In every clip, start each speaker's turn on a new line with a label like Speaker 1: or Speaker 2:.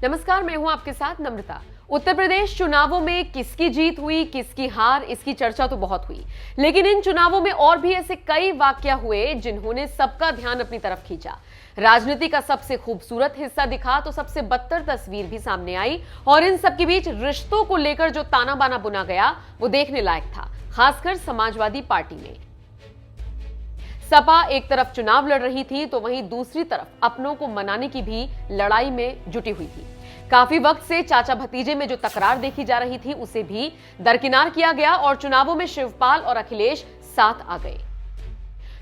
Speaker 1: नमस्कार, मैं हूं आपके साथ नम्रता। उत्तर प्रदेश चुनावों में किसकी जीत हुई, किसकी हार, इसकी चर्चा तो बहुत हुई, लेकिन इन चुनावों में और भी ऐसे कई वाकया हुए जिन्होंने सबका ध्यान अपनी तरफ खींचा। राजनीति का सबसे खूबसूरत हिस्सा दिखा तो सबसे बदतर तस्वीर भी सामने आई, और इन सबके बीच रिश्तों को लेकर जो ताना बाना बुना गया वो देखने लायक था, खासकर समाजवादी पार्टी में। सपा एक तरफ चुनाव लड़ रही थी तो वहीं दूसरी तरफ अपनों को मनाने की भी लड़ाई में जुटी हुई थी। काफी वक्त से चाचा भतीजे में जो तकरार देखी जा रही थी उसे भी दरकिनार किया गया और चुनावों में शिवपाल और अखिलेश साथ आ गए।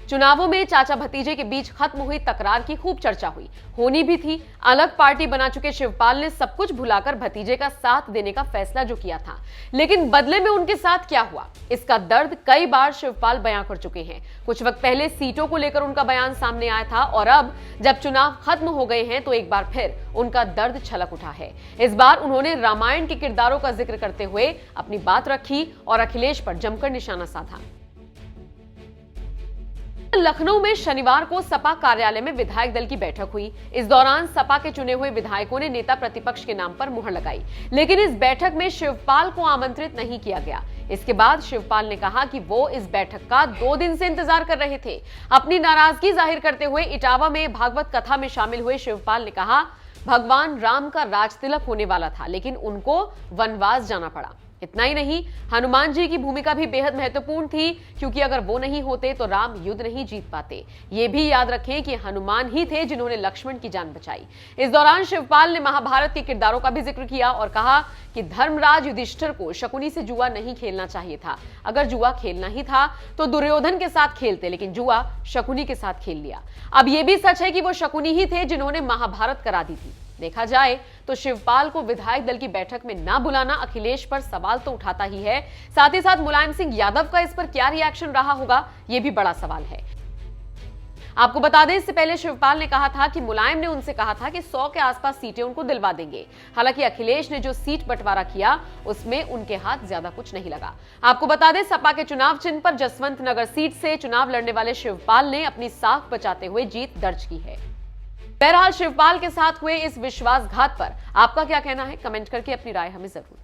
Speaker 1: चुनावों में चाचा भतीजे के बीच खत्म हुई तकरार की खूब चर्चा हुई, होनी भी थी। अलग पार्टी बना चुके शिवपाल ने सब कुछ भुलाकर भतीजे का साथ देने का फैसला जो किया था, लेकिन बदले में उनके साथ क्या हुआ, इसका दर्द कई बार शिवपाल बयां कर चुके हैं। कुछ वक्त पहले सीटों को लेकर उनका बयान सामने आया था, और अब जब चुनाव खत्म हो गए हैं तो एक बार फिर उनका दर्द छलक उठा है। इस बार उन्होंने रामायण के किरदारों का जिक्र करते हुए अपनी बात रखी और अखिलेश पर जमकर निशाना साधा। लखनऊ में शनिवार को सपा कार्यालय में विधायक दल की बैठक हुई। इस दौरान सपा के चुने हुए विधायकों ने नेता प्रतिपक्ष के नाम पर मुहर लगाई, लेकिन इस बैठक में शिवपाल को आमंत्रित नहीं किया गया। इसके बाद शिवपाल ने कहा कि वो इस बैठक का 2 दिन से इंतजार कर रहे थे। अपनी नाराजगी जाहिर करते हुए इटावा में भागवत कथा में शामिल हुए शिवपाल ने कहा, भगवान राम का राज तिलक होने वाला था, लेकिन उनको वनवास जाना पड़ा। इतना ही नहीं, हनुमान जी की भूमिका भी बेहद महत्वपूर्ण थी, क्योंकि अगर वो नहीं होते तो राम युद्ध नहीं जीत पाते। ये भी याद रखें कि हनुमान ही थे जिन्होंने लक्ष्मण की जान बचाई। इस दौरान शिवपाल ने महाभारत के किरदारों का भी जिक्र किया और कहा कि धर्मराज युधिष्ठिर को शकुनी से जुआ नहीं खेलना चाहिए था। अगर जुआ खेलना ही था तो दुर्योधन के साथ खेलते, लेकिन जुआ शकुनी के साथ खेल लिया। अब यह भी सच है कि वो शकुनी ही थे जिन्होंने महाभारत करा दी थी। देखा जाए तो शिवपाल को विधायक दल की बैठक में ना बुलाना अखिलेश पर सवाल तो उठाता ही है, साथ ही साथ मुलायम सिंह यादव का इस पर क्या रिएक्शन रहा होगा, यह भी बड़ा सवाल है। आपको बता दें, इससे पहले शिवपाल ने कहा था कि मुलायम ने उनसे कहा था कि 100 के आसपास सीटें उनको दिलवा देंगे। हालांकि अखिलेश ने जो सीट बंटवारा किया उसमें उनके हाथ ज्यादा कुछ नहीं लगा। आपको बता दें, सपा के चुनाव चिन्ह पर जसवंत नगर सीट से चुनाव लड़ने वाले शिवपाल ने अपनी साख बचाते हुए जीत दर्ज की है। बहरहाल शिवपाल के साथ हुए इस विश्वासघात पर आपका क्या कहना है, कमेंट करके अपनी राय हमें जरूर